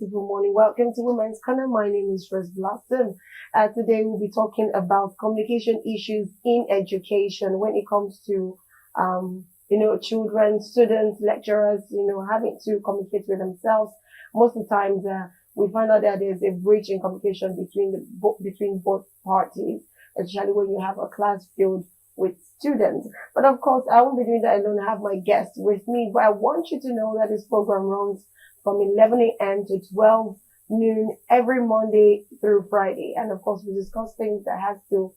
beautiful morning. Welcome to Women's Corner. My name is Rose Blossom. Today we'll be talking about communication issues in education when it comes to, children, students, lecturers, having to communicate with themselves. Most of the times, we find out that there's a breach in communication between both parties, especially when you have a class filled with students. But of course, I won't be doing that alone. I have my guest with me, but I want you to know that this program runs from 11 a.m. to 12 noon every Monday through Friday. And of course, we discuss things that has to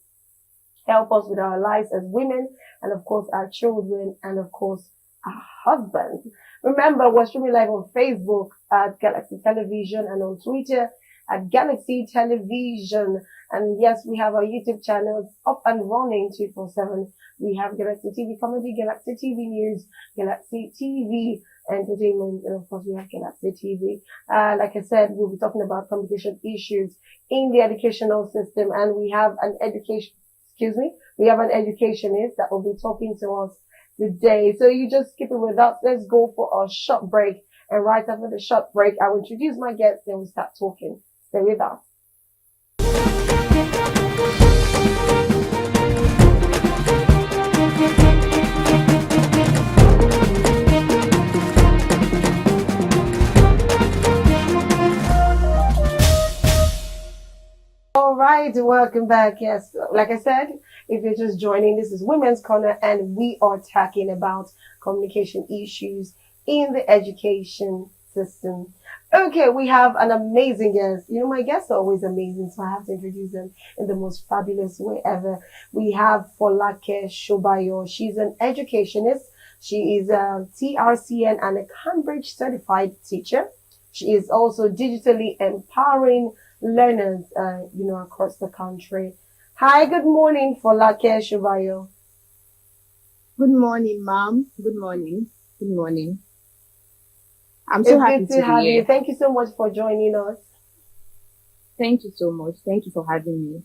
help us with our lives as women, and of course, our children, and of course, our husbands. Remember, we're streaming live on Facebook at Galaxy Television and on Twitter at Galaxy Television. And yes, we have our YouTube channels up and running 247. We have Galaxy TV Comedy, Galaxy TV News, Galaxy TV Entertainment, and of course we have Galaxy TV. Like I said, we'll be talking about communication issues in the educational system, and we have an educationist that will be talking to us today. So you just keep it with us. Let's go for a short break, and right after the short break, I will introduce my guest, then we'll start talking. Stay with us. All right, welcome back. Yes, like I said, if you're just joining, this is Women's Corner, and we are talking about communication issues in the education system. Okay, we have an amazing guest. My guests are always amazing, so I have to introduce them in the most fabulous way ever. We have Folake Shobayo. She's an educationist. She is a TRCN and a Cambridge certified teacher. She is also digitally empowering learners, across the country. Hi, good morning, Folake Shobayo. Good morning, ma'am. Good morning. Good morning. I'm so happy to have be here. you. Thank you so much for joining us. Thank you so much. Thank you for having me.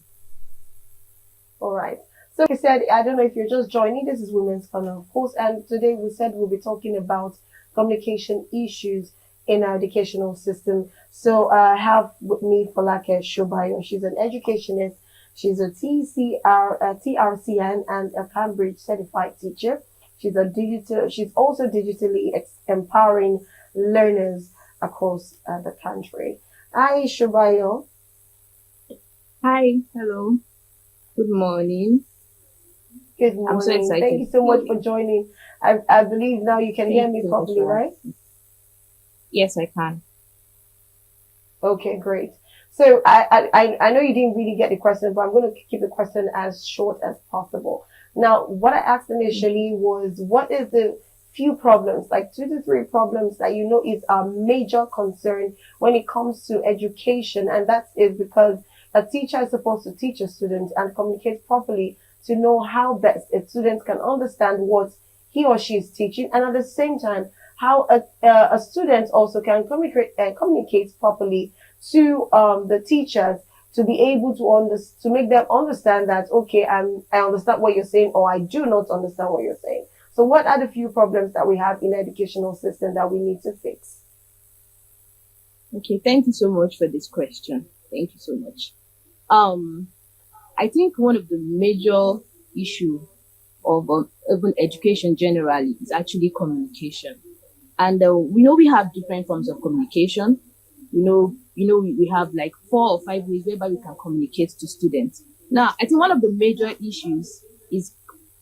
All right. So, like I said, I don't know if you're just joining. This is Women's Corner, of course, and today we said we'll be talking about communication issues in our educational system. So I have with me Folake Shobayo. She's an educationist. She's a TRCN and a Cambridge certified teacher. She's also digitally empowering learners across the country. Hi, Shobayo. Hi. Hello. Good morning. Good morning. I'm so excited. Thank you so much for joining. I believe now you can hear me properly, right? Yes, I can. Okay, great. So I know you didn't really get the question, but I'm going to keep the question as short as possible. Now, what I asked initially was, what is the few problems, like 2 to 3 problems that is a major concern when it comes to education? And that is because a teacher is supposed to teach a student and communicate properly to know how best a student can understand what he or she is teaching, and at the same time, how a student also can communicate properly to the teachers to be able to make them understand that, okay, I understand what you're saying, or I do not understand what you're saying. So what are the few problems that we have in the educational system that we need to fix? Okay, thank you so much for this question. Thank you so much. I think one of the major issue of urban education generally is actually communication. And we know we have different forms of communication. We have like 4 or 5 ways whereby we can communicate to students. Now, I think one of the major issues is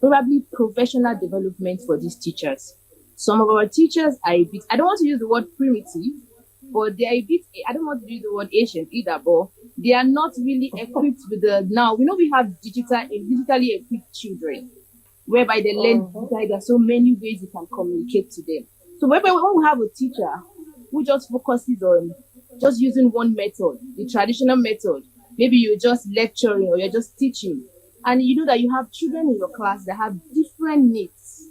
probably professional development for these teachers. Some of our teachers are a bit, I don't want to use the word primitive, but they are a bit, I don't want to use the word ancient either, but they are not really equipped with now, we know we have digitally equipped children, whereby they learn digitally. There are so many ways you can communicate to them. So when we have a teacher who just focuses on just using one method, the traditional method, maybe you're just lecturing or you're just teaching, and you know that you have children in your class that have different needs.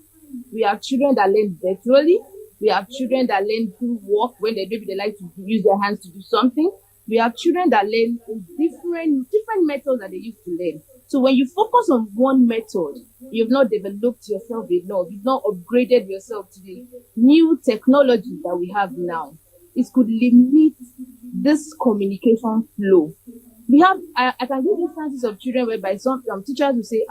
We have children that learn virtually. We have children that learn through work when maybe they like to use their hands to do something. We have children that learn in different methods that they used to learn. So when you focus on one method, you've not developed yourself enough, you've not upgraded yourself to the new technology that we have now. It could limit this communication flow. I can give instances of children whereby some teachers will say,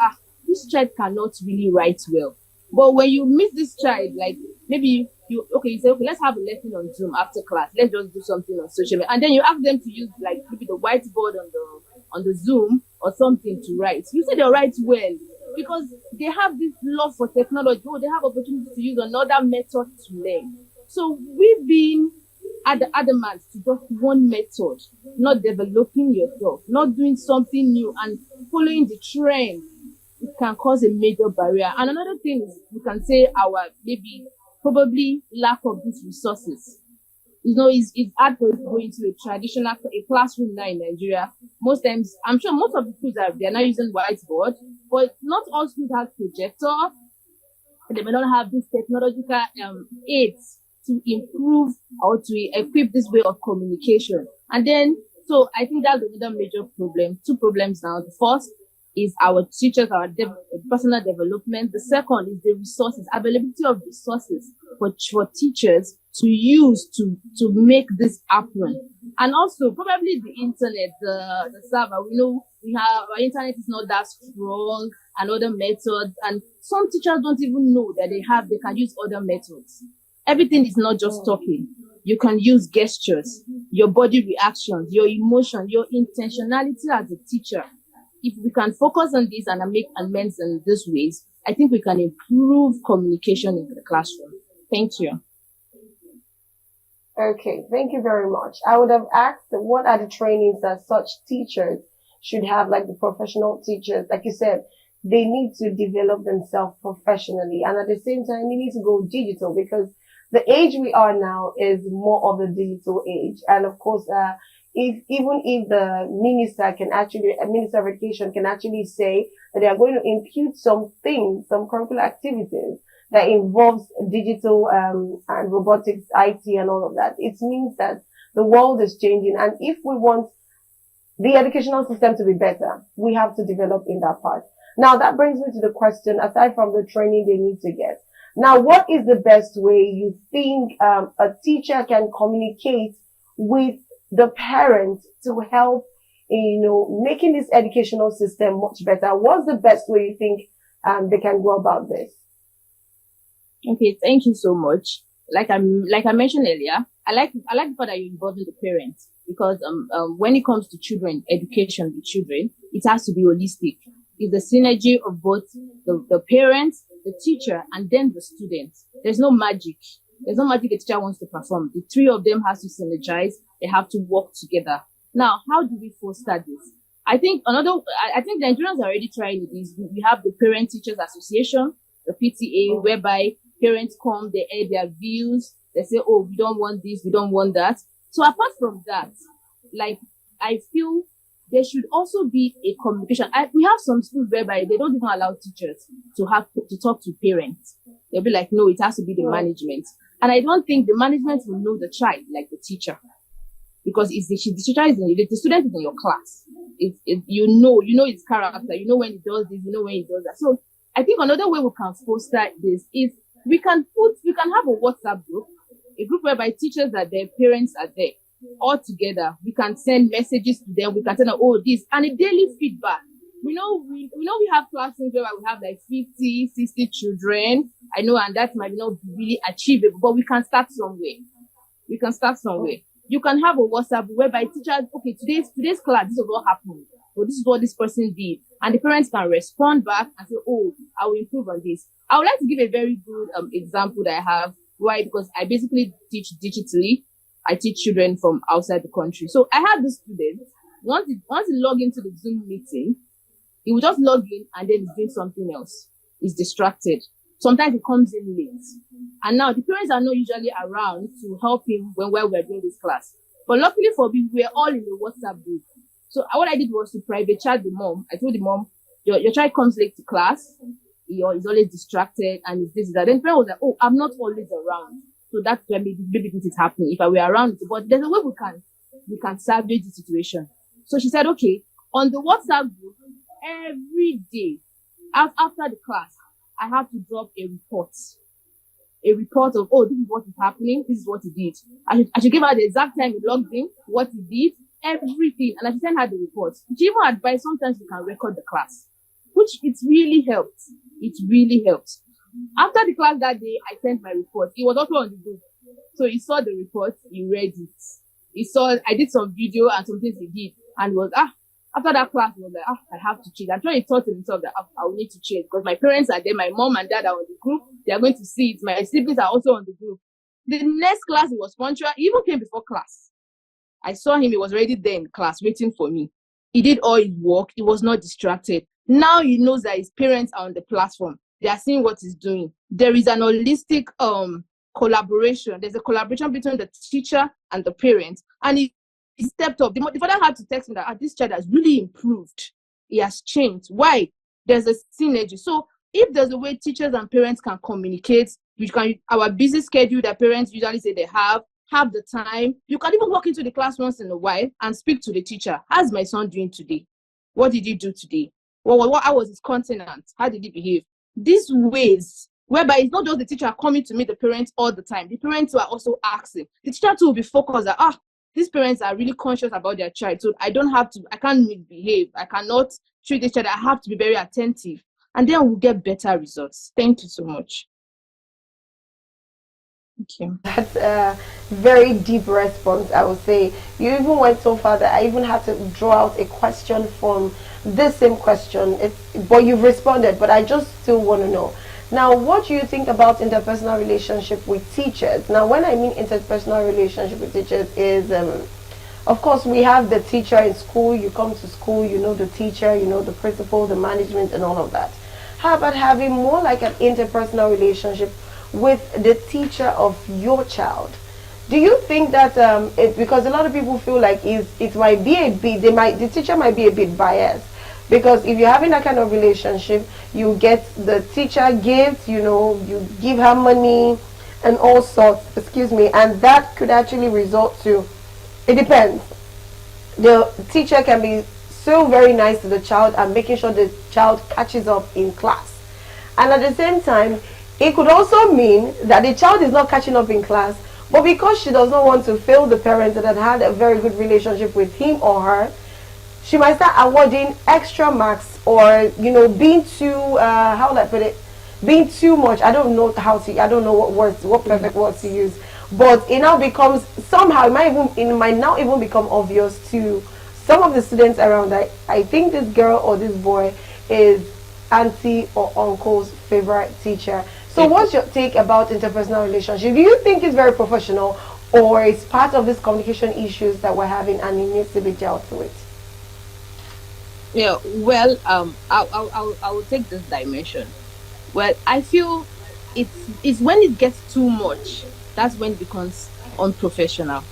this child cannot really write well. But when you meet this child, like maybe you say, okay, let's have a lesson on Zoom after class. Let's just do something on social media. And then you ask them to use like maybe the whiteboard on the Zoom or something to write. You say they'll write well because they have this love for technology. Oh, they have opportunity to use another method to learn. So we've been adamant to just one method, not developing yourself, not doing something new and following the trend. It can cause a major barrier. And another thing is we can say our maybe probably lack of these resources. It's hard for us to go into a classroom now in Nigeria. Most times, I'm sure most of the schools they're not using whiteboard, but not all schools have projector. They may not have these technological aids to improve or to equip this way of communication. And then, so I think that's another major problem. Two problems now. The first is our teachers, our personal development. The second is the resources, availability of resources for teachers to use to make this happen. And also probably the internet, the server. We know our internet is not that strong and other methods. And some teachers don't even know that they can use other methods. Everything is not just talking. You can use gestures, your body reactions, your emotion, your intentionality as a teacher. If we can focus on this and make amends in these ways, I think we can improve communication in the classroom. Thank you. Okay, thank you very much. I would have asked what are the trainings that such teachers should have, like the professional teachers. Like you said, they need to develop themselves professionally, and at the same time, they need to go digital because the age we are now is more of the digital age. And of course, even if the Minister of Education can actually say that they are going to impute some curricular activities that involves digital, and robotics, IT and all of that, it means that the world is changing. And if we want the educational system to be better, we have to develop in that part. Now, that brings me to the question, aside from the training they need to get, now, what is the best way you think a teacher can communicate with the parents to help, making this educational system much better? What's the best way you think they can go about this? Okay, thank you so much. Like I mentioned earlier, I like the fact that you're involving the parents because when it comes to children, education with children, it has to be holistic. It's the synergy of both the parents, the teacher, and then the students. There's no magic. There's no magic a teacher wants to perform. The three of them has to synergize. They have to work together. Now, how do we foster this? I think the Nigerians are already trying this. We have the Parent Teachers Association, the PTA, whereby parents come, they air their views. They say, oh, we don't want this, we don't want that. So apart from that, I feel there should also be a communication. We have some schools whereby they don't even allow teachers to talk to parents. They'll be like, no, it has to be the management. And I don't think the management will know the child like the teacher. Because the teacher the student is in your class. You know its character, you know when it does this, you know when it does that. So I think another way we can foster this is we can have a WhatsApp group, a group whereby teachers are there, parents are there. All together, we can send messages to them. We can tell them, oh, this, and a daily feedback. We know we have classrooms where we have like 50, 60 children. I know, and that might not be really achievable, but we can start somewhere. You can have a WhatsApp whereby teachers, okay, today's class, this is what happened. So this is what this person did. And the parents can respond back and say, oh, I will improve on this. I would like to give a very good example that I have. Why? Because I basically teach digitally. I teach children from outside the country. So I had this student, once he log into the Zoom meeting, he will just log in and then he's doing something else. He's distracted. Sometimes he comes in late. And now the parents are not usually around to help him while we're doing this class. But luckily for me, we're all in a WhatsApp group. So what I did was to private chat the mom. I told the mom, your child comes late to class. He's always distracted and it's this, that. Then the parent was like, oh, I'm not always around. So that's where maybe this is happening. If I were around, but there's a way we can salvage the situation. So she said, okay, on the WhatsApp group, every day after the class, I have to drop a report. a report of, oh, this is what is happening, this is what he did. I should give her the exact time he logged in, what he did, everything, and I should send her the report. She even advised sometimes you can record the class, which it really helped. It really helped. After the class that day, I sent my report. It was also on the group. So he saw the report, he read it. He saw I did some video and some things he did, and was after that class, he was like, I have to change. I'm sure he thought to himself that I will need to change because my parents are there, my mom and dad are on the group, they are going to see it. My siblings are also on the group. The next class, he was punctual. He even came before class. I saw him, he was already there in class waiting for me. He did all his work, he was not distracted. Now he knows that his parents are on the platform. They are seeing what he's doing. There is an holistic collaboration. There's a collaboration between the teacher and the parents. And he stepped up. The father had to text me that this child has really improved. He has changed. Why? There's a synergy. So if there's a way teachers and parents can communicate, our busy schedule that parents usually say they have the time. You can even walk into the class once in a while and speak to the teacher. How's my son doing today? What did he do today? How was his continence? How did he behave? These ways, whereby it's not just the teacher coming to meet the parents all the time. The parents who are also asking. The teacher too will be focused that, these parents are really conscious about their child. So I can't misbehave. I cannot treat this child. I have to be very attentive. And then we'll get better results. Thank you so much. Okay. That's a very deep response, I would say. You even went so far that I even had to draw out a question from this same question. But you've responded, but I just still want to know. Now, what do you think about interpersonal relationship with teachers? Now, when I mean interpersonal relationship with teachers is, of course, we have the teacher in school. You come to school, you know the teacher, you know the principal, the management, and all of that. How about having more like an interpersonal relationship with the teacher of your child? Do you think that because a lot of people feel like it might be a bit, the teacher might be a bit biased, because if you're having that kind of relationship, you get the teacher gifts, you give her money and all sorts, and that could actually result to, it depends. The teacher can be so very nice to the child and making sure the child catches up in class, and at the same time it could also mean that the child is not catching up in class, but because she does not want to fail the parent that had a very good relationship with him or her, she might start awarding extra marks, or being too how would I put it, being too much. I don't know what perfect words to use, but it now becomes, somehow it might now even become obvious to some of the students around that I think this girl or this boy is auntie or uncle's favorite teacher. So what's your take about interpersonal relationship? Do you think it's very professional, or it's part of these communication issues that we're having and it needs to be dealt with? Yeah, well, I will take this dimension. Well, I feel it's when it gets too much, that's when it becomes unprofessional.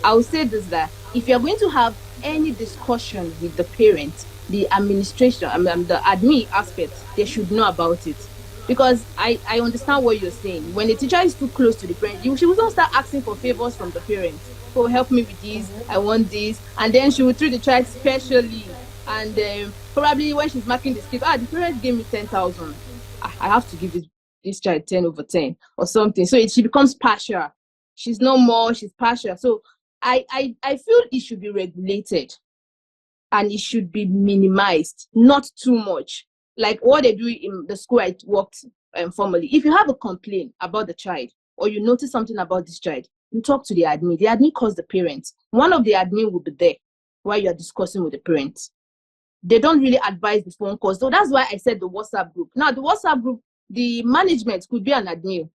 I will say this, that if you're going to have any discussion with the parent, the administration, the admin aspect, they should know about it. Because I understand what you're saying. When the teacher is too close to the parent, she will not start asking for favors from the parents. Oh, help me with this, I want this. And then she will treat the child specially. And probably when she's marking the skip, the parents gave me 10,000. I have to give this child 10 over 10 or something. So she becomes partial. She's no more, she's partial. So I feel it should be regulated and it should be minimized, not too much. Like what they do in the school I worked formally. If you have a complaint about the child, or you notice something about this child, you talk to the admin. The admin calls the parents. One of the admin will be there while you're discussing with the parents. They don't really advise the phone calls. So that's why I said the WhatsApp group. Now, the WhatsApp group, the management could be an admin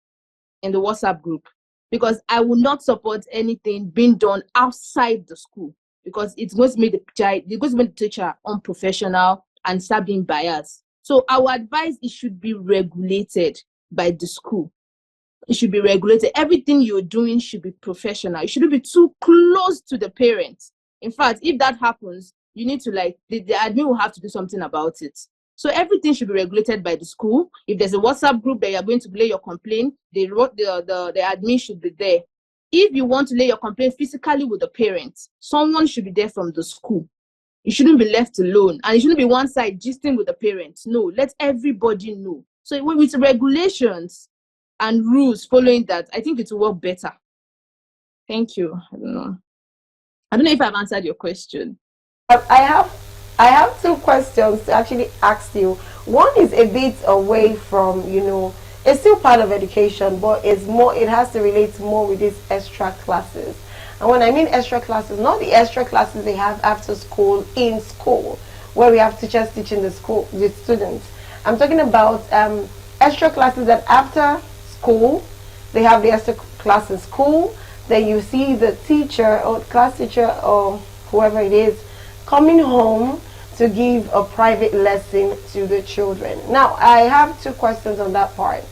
in the WhatsApp group, because I will not support anything being done outside the school, because it's going to make the teacher unprofessional and start being biased. So our advice, it should be regulated by the school. It should be regulated. Everything you're doing should be professional. It shouldn't be too close to the parents. In fact, if that happens, you need to the admin will have to do something about it. So everything should be regulated by the school. If there's a WhatsApp group that you're going to lay your complaint, the admin should be there. If you want to lay your complaint physically with the parents, someone should be there from the school. It shouldn't be left alone, and it shouldn't be one side gisting with the parents. No, let everybody know. So with regulations, and rules following that, I think it will work better. Thank you. I don't know if I've answered your question. I have I have two questions to actually ask you. One is a bit away from, it's still part of education, but it has to relate more with these extra classes. And when I mean extra classes, not the extra classes they have after school in school, where we have teachers teaching the students. I'm talking about extra classes that after school, they have the extra class in school. Then you see the teacher or class teacher or whoever it is coming home to give a private lesson to the children. Now, I have two questions on that part.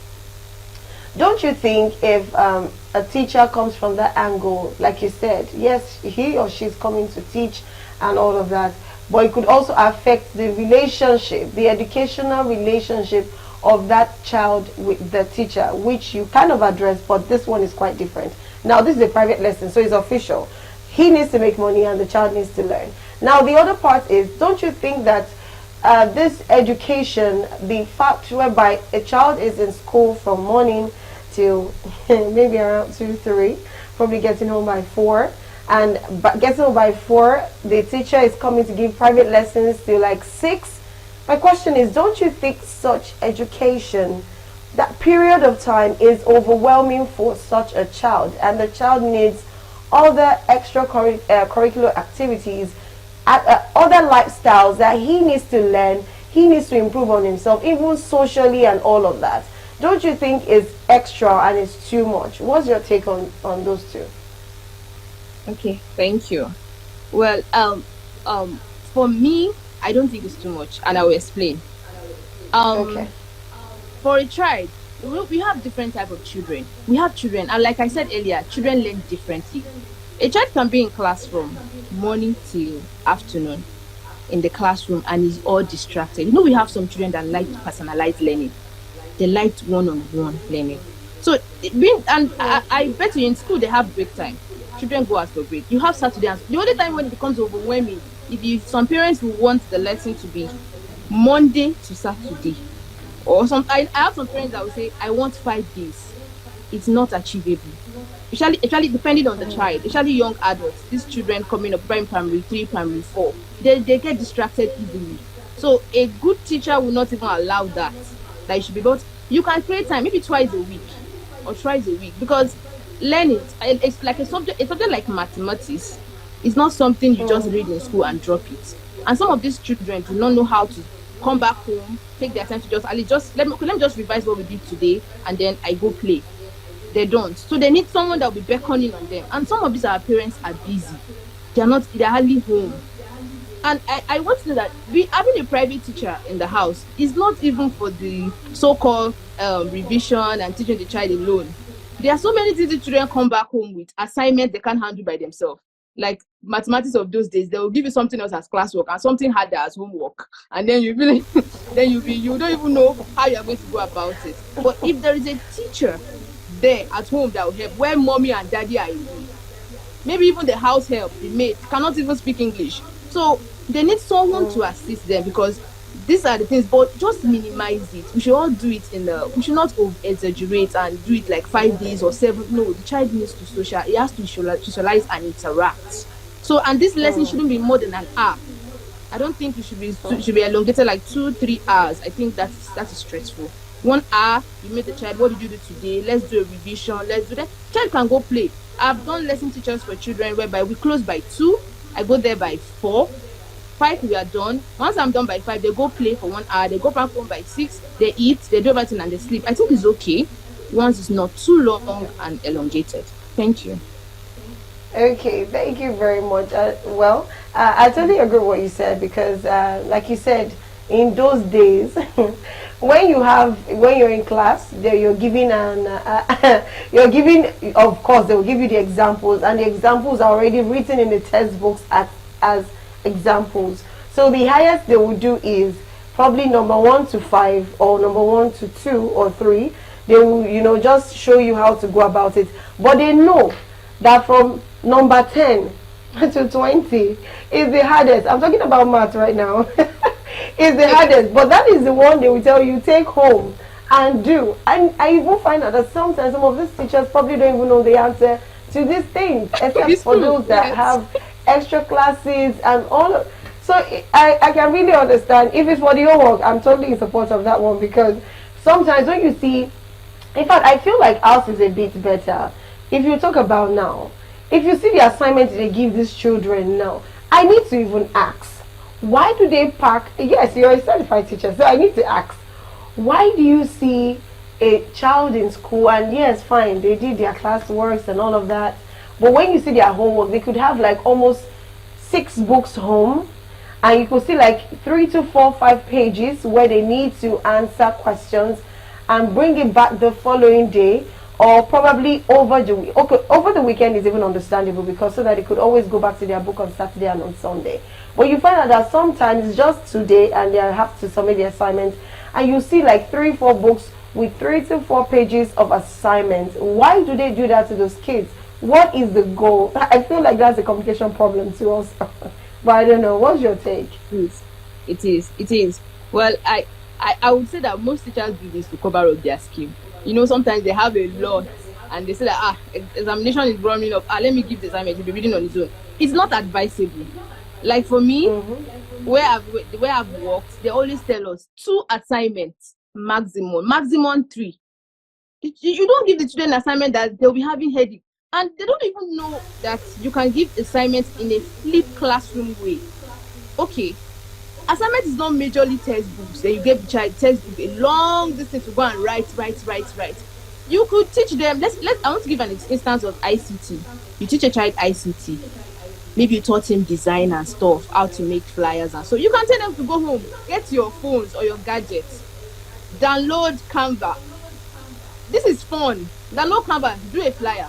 Don't you think if a teacher comes from that angle, like you said, yes, he or she is coming to teach and all of that, but it could also affect the relationship, the educational relationship of that child with the teacher, which you kind of address, but this one is quite different. Now, this is a private lesson, so it's official. He needs to make money and the child needs to learn. Now, the other part is, don't you think that this education, the fact whereby a child is in school from morning till maybe around 2, 3, probably getting home by 4, and getting home by 4, the teacher is coming to give private lessons till like 6. My question is, don't you think such education, that period of time is overwhelming for such a child, and the child needs other extracurricular activities, other lifestyles that he needs to learn, he needs to improve on himself, even socially and all of that? Don't you think it's extra and it's too much? What's your take on those two? Okay, thank you. Well, for me, I don't think it's too much, and I will explain. Okay. For a child, we have different type of children. We have children, and like I said earlier, children learn differently. A child can be in class from morning till afternoon in the classroom and is all distracted. We have some children that like personalized learning. They like one-on-one learning. So, I bet you in school they have break time. Children go out for break. You have Saturday, and the only time when it becomes overwhelming, some parents will want the lesson to be Monday to Saturday. Or I have some parents that will say, I want 5 days. It's not achievable. Especially depending on the child, especially young adults, these children coming up primary 3, primary 4, they get distracted easily. So a good teacher will not even allow that. That it should be, but you can create time, maybe twice a week or thrice a week, because learning, it's like a subject like mathematics. It's not something you just read in school and drop it. And some of these children do not know how to come back home, take their time to let me just revise what we did today, and then I go play. They don't. So they need someone that will be beckoning on them. And some of these our parents are busy. They're hardly home. And I want to know that having a private teacher in the house is not even for the so-called revision and teaching the child alone. There are so many things the children come back home with, assignments they can't handle by themselves. Like mathematics of those days, they will give you something else as classwork and something harder as homework, and then you don't even know how you are going to go about it. But if there is a teacher there at home that will help, where mommy and daddy are away, maybe even the house help, the maid cannot even speak English, so they need someone to assist them, because these are the things. But just minimize it. We should all do it we should not exaggerate and do it like 5 days or 7. No, the child needs to he has to socialize and interact. So, and this lesson shouldn't be more than an hour. I don't think it should be elongated like 2-3 hours. I think that is stressful. 1 hour, you meet the child, what did you do today? Let's do a revision, let's do that. Child can go play. I've done lesson teachers for children whereby we close by 2, I go there by 4, 5 we are done. Once I'm done by 5, they go play for 1 hour, they go back home by 6, they eat, they do everything and they sleep. I think it's okay once it's not too long and elongated. Thank you. Okay, thank you very much. I totally agree with what you said, because like you said, in those days, when you're in class, you're giving of course they will give you the examples, and the examples are already written in the textbooks as examples. So the highest they will do is probably number 1 to 5 or number 1 to 2 or 3. They will just show you how to go about it, but they know that from number 10 to 20 is the hardest. I'm talking about math right now. Is the hardest, but that is the one they will tell you take home and do. And I even find out that sometimes some of these teachers probably don't even know the answer to these things, except It's for true. those that Yes. have extra classes and all. So I can really understand. If it's for the homework, I'm totally in support of that one, because sometimes when you see, in fact, I feel like ours is a bit better. If you talk about now, if you see the assignments they give these children now, I need to even ask, why do they pack? Yes, you're a certified teacher, so I need to ask, why do you see a child in school and yes, fine, they did their classworks and all of that, but when you see their homework, they could have like almost 6 books home, and you could see like 3 to 4, 5 pages where they need to answer questions and bring it back the following day, or probably over the week. Okay, over the weekend is even understandable, because so that they could always go back to their book on Saturday and on Sunday. But you find out that sometimes it's just today and they have to submit the assignment, and you see like 3, 4 books with 3 to 4 pages of assignments. Why do they do that to those kids? What is the goal? I feel like that's a communication problem to us. But I don't know. What's your take? Is. It is. It is. Well, I would say that most teachers do this to cover up their skill. You know, sometimes they have a lot and they say that, examination is running up. Let me give the assignment. You'll be reading on his own. It's not advisable. Like for me, where I've worked, they always tell us 2 assignments maximum 3. You don't give the children an assignment that they'll be having headache. And they don't even know that you can give assignments in a flipped classroom way. Okay, assignment is not majorly textbooks. Then you give the child textbook, a long distance to go and write. You could teach them. I want to give an instance of ICT. You teach a child ICT. Maybe you taught him design and stuff, how to make flyers, and so you can tell them to go home, get your phones or your gadgets, download Canva. This is fun. Download Canva, do a flyer.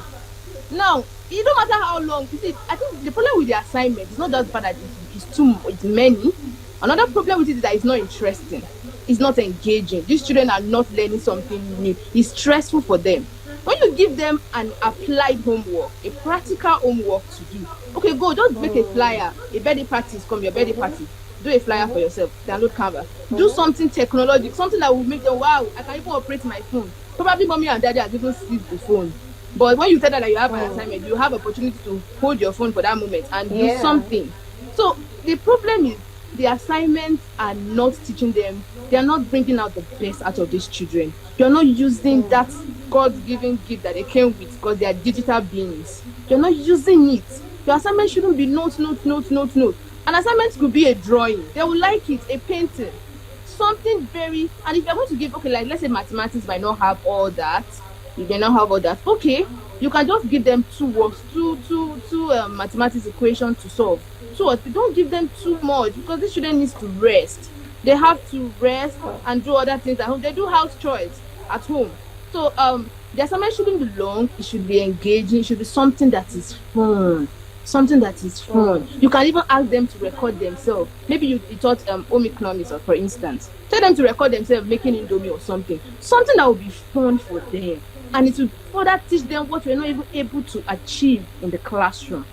Now, it don't matter how long. You see, I think the problem with the assignment is not just that it's many. Another problem with it is that it's not interesting. It's not engaging. These children are not learning something new. It's stressful for them. When you give them an applied homework, a practical homework to do, okay, go, just make a flyer, a birthday party is coming, your birthday party. Do a flyer for yourself, download Canva. Do something technological, something that will make them, wow, I can even operate my phone. Probably mommy and daddy have even seized the phone. But when you tell them that you have an assignment, you have opportunity to hold your phone for that moment and do something. So the problem is the assignments are not teaching them. They are not bringing out the best out of these children. You're not using that God-given gift that they came with, because they are digital beings. You're not using it. Your assignment shouldn't be notes. An assignment could be a drawing. They will like it, a painting, something very. And if you're going to give, okay, like let's say mathematics might not have all that. You may not have all that. Okay, you can just give them 2 works, two mathematics equations to solve. So don't give them too much, because these children needs to rest. They have to rest and do other things at home. They do house chores at home. So the assignment shouldn't be long. It should be engaging. It should be something that is fun. You can even ask them to record themselves. Maybe you taught home economics, or for instance, tell them to record themselves making indomie or something that will be fun for them, and it will further teach them what we're not even able to achieve in the classroom.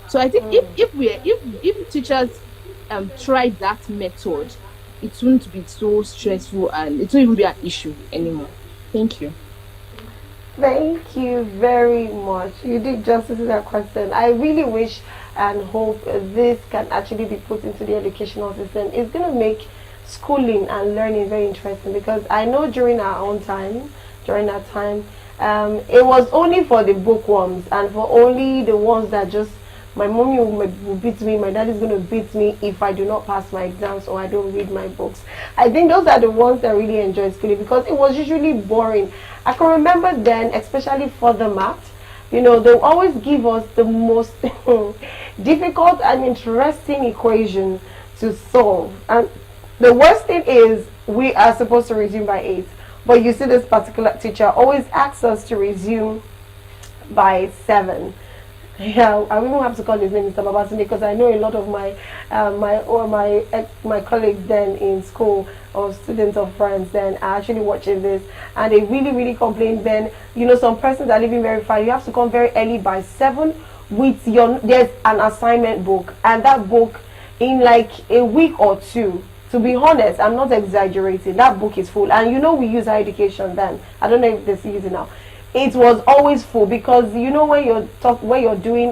So I think if teachers try that method, it won't be so stressful and it won't even be an issue anymore. Thank you. Thank you very much. You did justice to that question. I really wish and hope this can actually be put into the educational system. It's going to make schooling and learning very interesting, because I know during our time, it was only for the bookworms and for only the ones that just, my mommy will beat me, my dad is going to beat me if I do not pass my exams or I don't read my books. I think those are the ones that really enjoy schooling, because it was usually boring. I can remember then, especially for the math, they always give us the most difficult and interesting equation to solve. And the worst thing is, we are supposed to resume by 8. But you see, this particular teacher always asks us to resume by 7. Yeah, I even have to call his name Mr. Babatunde, because I know a lot of my colleagues then in school, or students or friends then, are actually watching this, and they really complain. Then some persons are living very far. You have to come very early by 7 with there's an assignment book, and that book in like a week or 2 To be honest, I'm not exaggerating. That book is full. And we use higher education then. I don't know if they still use it now. It was always full because when you're doing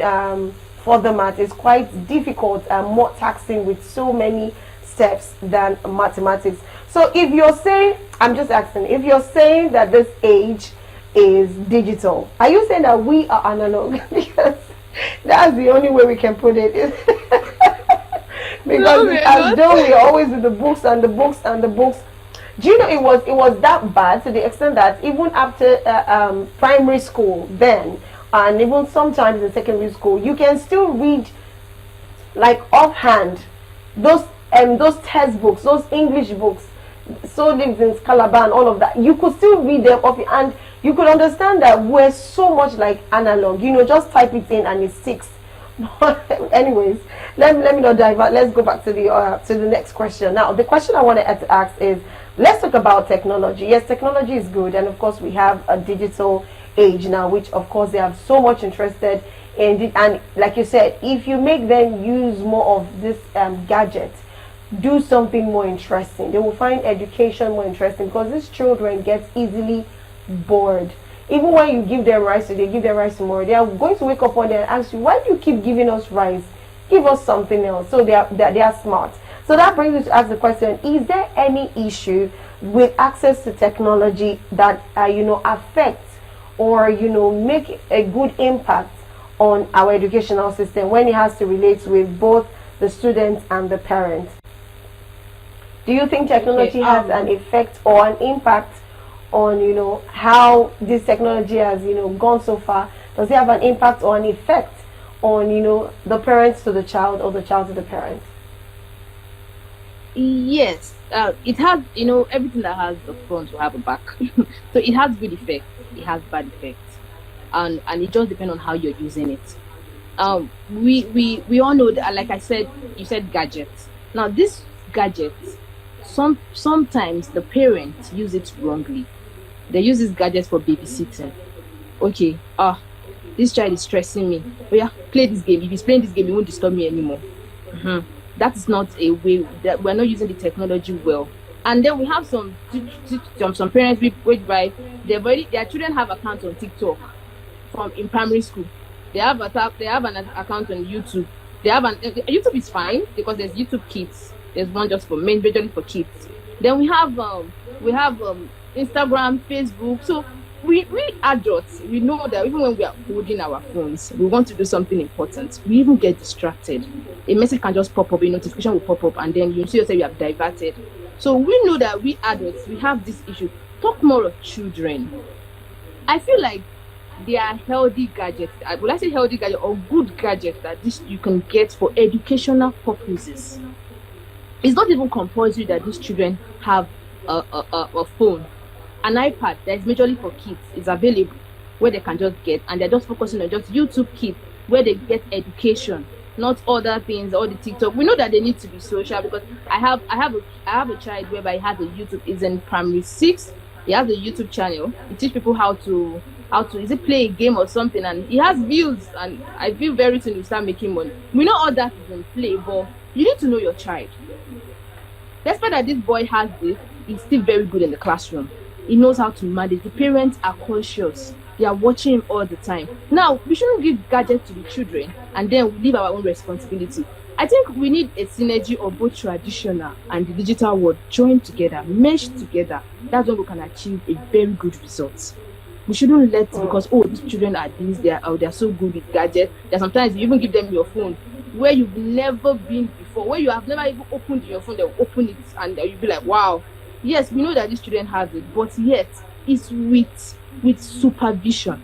further math, it's quite difficult and more taxing with so many steps than mathematics. So if you're saying, I'm just asking, if you're saying that this age is digital, are you saying that we are analog? Because that's the only way we can put it. Because as though we are always with the books and the books and the books. Do you know it was that bad to the extent that even after primary school then, and even sometimes in secondary school, you can still read like offhand those textbooks, those English books, So Lives in Calabar, all of that. You could still read them off, and you could understand that we're so much like analog. Just type it in and it sticks. Anyways, let me not divert. Let's go back to the next question. Now, the question I wanted to ask is, let's talk about technology. Yes, technology is good, and of course we have a digital age now, which of course they have so much interested in it. And like you said, if you make them use more of this gadget, do something more interesting, they will find education more interesting, because these children get easily bored. Even when you give them rice today, give them rice tomorrow, they are going to wake up one day and ask you, why do you keep giving us rice? Give us something else. So they are smart. So that brings me to ask the question, is there any issue with access to technology that affects or make a good impact on our educational system when it has to relate with both the students and the parents? Do you think technology has an effect or an impact on how this technology has gone so far? Does it have an impact or an effect on the parents to the child or the child to the parents? Yes, it has. Everything that has a front will have a back. So it has good effects, it has bad effects, and it just depends on how you're using it. We all know that, like I said, you said gadgets. Now this gadgets, sometimes the parents use it wrongly. They use these gadgets for babysitting. Okay, this child is stressing me. Oh yeah, play this game. If he's playing this game, he won't disturb me anymore. That is not a way that we're not using the technology well. And then we have some parents whereby their children have accounts on TikTok in primary school. They have an account on YouTube. YouTube is fine because there's YouTube Kids. There's one just for men, majorly for kids. Then we have Instagram, Facebook. So we adults, we know that even when we are holding our phones, we want to do something important, we even get distracted. A message can just pop up, a notification will pop up, and then you see yourself, you have diverted. So we know that we adults, we have this issue. Talk more of children. I feel like there are healthy gadgets. Would I say healthy gadgets or good gadgets that you can get for educational purposes? It's not even compulsory that these children have a phone. An iPad that is majorly for kids is available, where they can just get, and they're just focusing on just YouTube Kids, where they get education, not other things, all the TikTok. We know that they need to be social, because I have a child whereby he has a YouTube, is in primary 6. He has a YouTube channel. He teach people how to is it play a game or something, and he has views, and I feel very soon he'll start making money. We know all that is in play, but you need to know your child. Despite that this boy has this, he's still very good in the classroom. He knows how to manage. The parents are conscious. They are watching him all the time. Now, we shouldn't give gadgets to the children and then we leave our own responsibility. I think we need a synergy of both traditional and the digital world joined together, meshed together. That's when we can achieve a very good result. We shouldn't let, because these children are this, they are so good with gadgets, that sometimes you even give them your phone where you've never been before, where you have never even opened your phone. They'll open it and you'll be like, wow. Yes, we know that these children have it, but yet it's with supervision.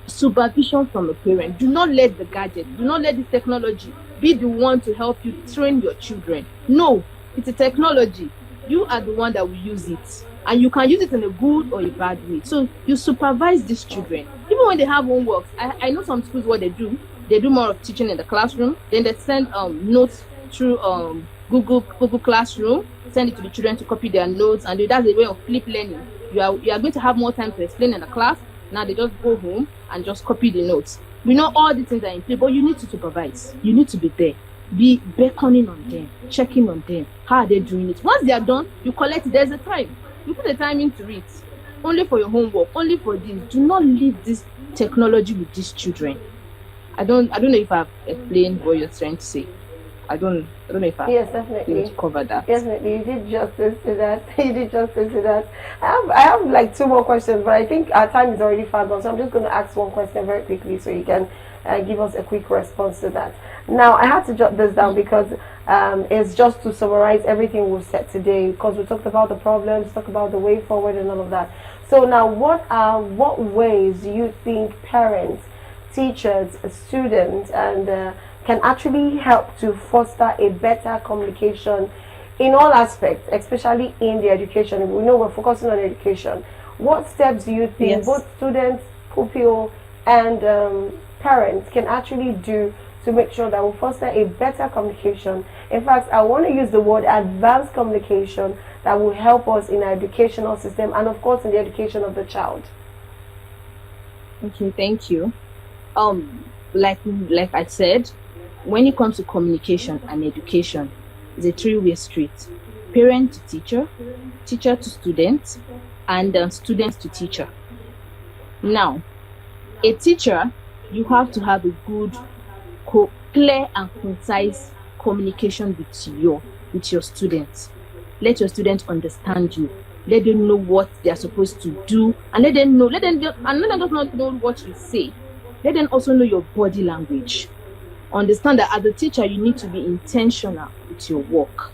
Supervision from a parent. Do not let the gadget, do not let the technology be the one to help you train your children. No, it's a technology. You are the one that will use it. And you can use it in a good or a bad way. So you supervise these children. Even when they have homework, I know some schools what they do more of teaching in the classroom. Then they send notes through Google Classroom, send it to the children to copy their notes, and that's a way of flip learning. You are going to have more time to explain in the class. Now they just go home and just copy the notes. We know all these things are in play, but you need to supervise. You need to be there. Be beckoning on them, checking on them. How are they doing it? Once they are done, you collect it. There's a time. You put the time into it. Only for your homework, only for this. Do not leave this technology with these children. I don't know if I've explained what you're trying to say. I don't know if I've Yes, definitely. covered that. Definitely, you did justice to that. You did justice to that. I have like two more questions, but I think our time is already far gone, so I'm just going to ask one question very quickly so you can give us a quick response to that. Now, I had to jot this down because it's just to summarize everything we've said today, because we talked about the problems, talked about the way forward and all of that. So now, what ways do you think parents, teachers, students, and can actually help to foster a better communication in all aspects, especially in the education? We know we're focusing on education. What steps do you think both students, pupil, and parents can actually do to make sure that we foster a better communication? In fact, I want to use the word advanced communication that will help us in our educational system and, of course, in the education of the child. Okay, thank you. Like I said, when it comes to communication and education, it's a three-way street: parent to teacher, teacher to student, and student to teacher. Now, a teacher, you have to have a good, clear and concise communication with your students. Let your students understand you. Let them know what they are supposed to do, and let them just not know what you say. Let them also know your body language. Understand that as a teacher, you need to be intentional with your work.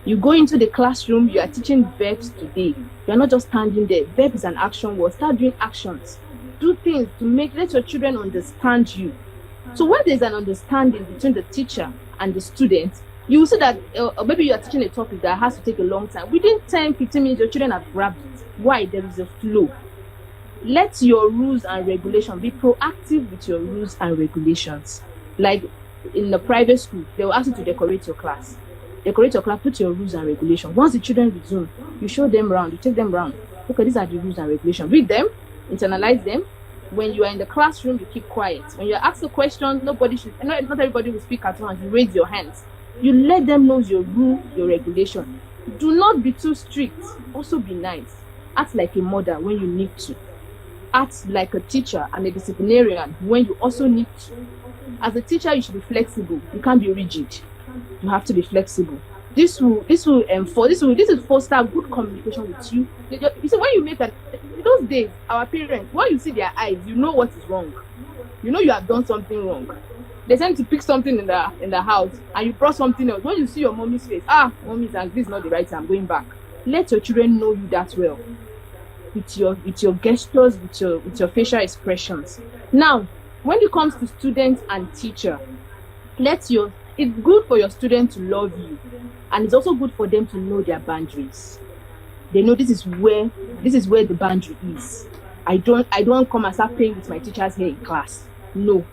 You go into the classroom, you are teaching verbs today. You are not just standing there. Verb is an action word. Start doing actions. Do things to let your children understand you. So when there's an understanding between the teacher and the student, you will see that maybe you are teaching a topic that has to take a long time. Within 10-15 minutes, your children have grabbed it. Why? There is a flow. Let your rules and regulations, be proactive with your rules and regulations. Like in the private school, they will ask you to decorate your class. Decorate your class, put your rules and regulations. Once the children resume, you show them around, you take them around. Okay, these are the rules and regulations. Read them, internalize them. When you are in the classroom, you keep quiet. When you are asked a question, not everybody will speak at once. You raise your hands. You let them know your rule, your regulation. Do not be too strict. Also be nice. Act like a mother when you need to. Act like a teacher and a disciplinarian when you also need to. As a teacher, you should be flexible. You can't be rigid. You have to be flexible. This will foster good communication with you. You see, when you make in those days, our parents, when you see their eyes, you know what is wrong. You know you have done something wrong. They tend to pick something in the house, and you brought something else. When you see your mommy's face, mommy's like, this is not the right time, I'm going back. Let your children know you that well. With your gestures, with your facial expressions. Now, when it comes to students and teacher, it's good for your students to love you, and it's also good for them to know their boundaries. They know this is where the boundary is. I don't come and start playing with my teachers here in class. No,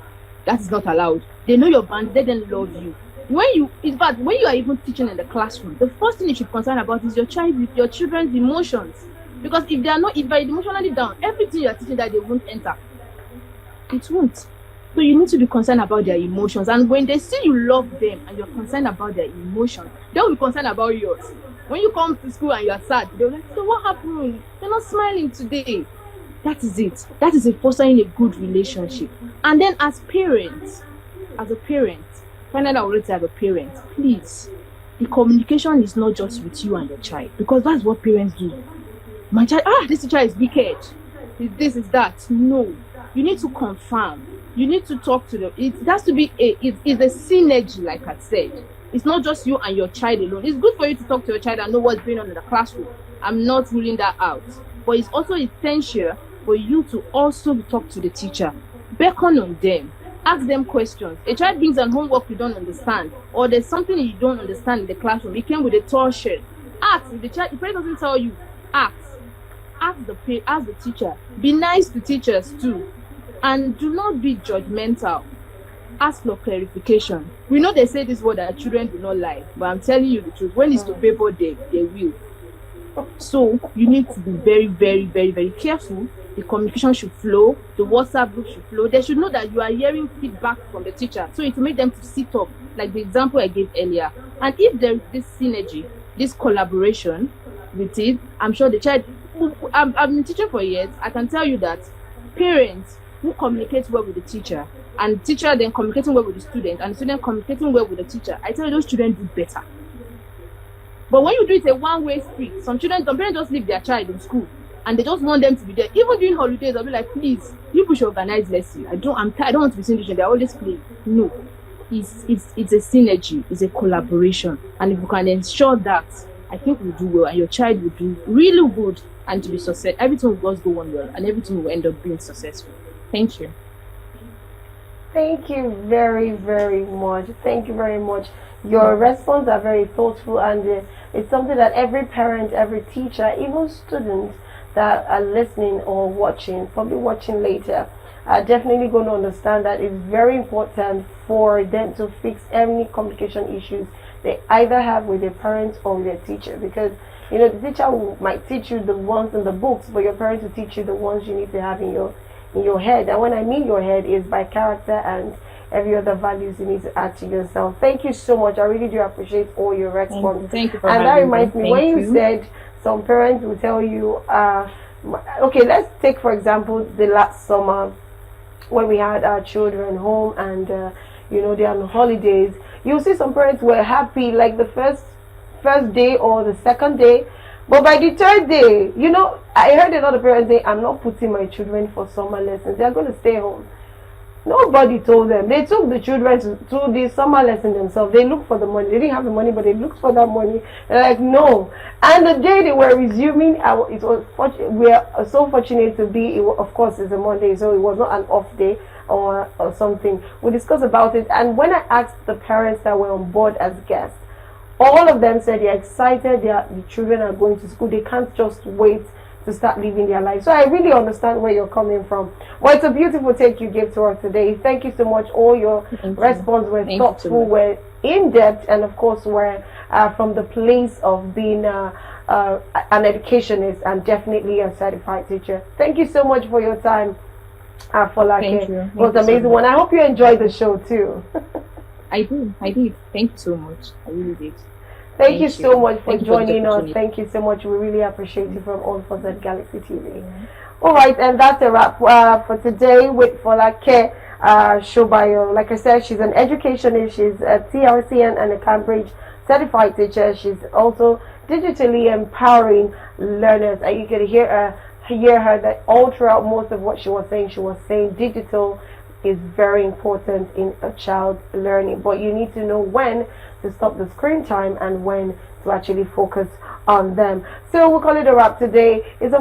that is not allowed. They know your boundaries. Let them love you. When you are even teaching in the classroom, the first thing you should concern about is your children's emotions. Because if they're emotionally down, everything you are teaching that they won't enter. It won't. So you need to be concerned about their emotions. And when they see you love them and you're concerned about their emotions, they'll be concerned about yours. When you come to school and you're sad, they'll be like, so what happened? You're not smiling today. That is it. That is fostering a good relationship. And then as a parent, find out already as a parent, please, the communication is not just with you and your child. Because that's what parents do. My child, this teacher is wicked. This is that. No. You need to confirm. You need to talk to them. It has to be it's a synergy, like I said. It's not just you and your child alone. It's good for you to talk to your child and know what's going on in the classroom. I'm not ruling that out. But it's also essential for you to also talk to the teacher. Beckon on them. Ask them questions. A child brings an homework you don't understand, or there's something you don't understand in the classroom. It came with a tall shirt. Ask. If the parent doesn't tell you, ask. Ask the teacher. Be nice to teachers too. And do not be judgmental. Ask for clarification. We know they say this word that children do not lie, but I'm telling you the truth. When it's to paper, they will. So you need to be very, very, very, very careful the communication should flow, the WhatsApp group should flow. They should know that you are hearing feedback from the teacher. So it will make them to sit up, like the example I gave earlier. And if there is this synergy, this collaboration with it, I'm sure the child, I've been teaching for years, I can tell you that parents who communicate well with the teacher, and teacher then communicating well with the student, and the student communicating well with the teacher, I tell you those children do better. But when you do it a one-way street, some parents just leave their child in school and they just want them to be there. Even during holidays, I'll be like, please, you should organize lesson. I don't want to be seeing children. They're always playing. No. It's a synergy, it's a collaboration. And if you can ensure that, I think we'll do well and your child will do really good and to be successful. Everything will just go on well and everything will end up being successful. Thank you. Thank you very, very much. Thank you very much. Your responses are very thoughtful, and it's something that every parent, every teacher, even students that are listening or watching, probably watching later, are definitely going to understand that it's very important for them to fix any communication issues they either have with their parents or with their teacher. Because, you know, the teacher might teach you the ones in the books, but your parents will teach you the ones you need to have in your head. And when I mean your head, is by character and every other values you need to add to yourself. Thank you so much. I really do appreciate all your response. Thank you for and that reminds me, when you you said some parents will tell you, okay, let's take for example the last summer when we had our children home and you know, they're on holidays. You'll see some parents were happy like the first day or the second day, but by the third day, you know, I heard a lot of parents say, I'm not putting my children for summer lessons, they're going to stay home. Nobody told them. They took the children to the summer lesson themselves. They looked for the money. They didn't have the money, but they looked for that money. They're like, no. And the day they were resuming, we are so fortunate to be, of course, it's a Monday, so it was not an off day or something. We discussed about it. And when I asked the parents that were on board as guests, all of them said they're excited. The children are going to school. They can't just wait to start living their life. So I really understand where you're coming from. Well, it's a beautiful take you gave to us today. Thank you so much. All your responses were thoughtful, were in-depth, and of course were from the place of being an educationist and definitely a certified teacher. Thank you so much for your time, Folake. Thank you. It was an amazing one. I hope you enjoyed the show too. I did. Thank you so much. I really did. Thank you so much for Thank you joining us. Thank you so much. We really appreciate you from All for That Galaxy TV. All right, and that's a wrap for today with Folake Shobayo. Like I said, she's an educationist. She's a TRCN and a Cambridge certified teacher. She's also digitally empowering learners. And you can hear her that all throughout most of what she was saying digital is very important in a child's learning, but you need to know when to stop the screen time and when to actually focus on them. So we'll call it a wrap today. It's a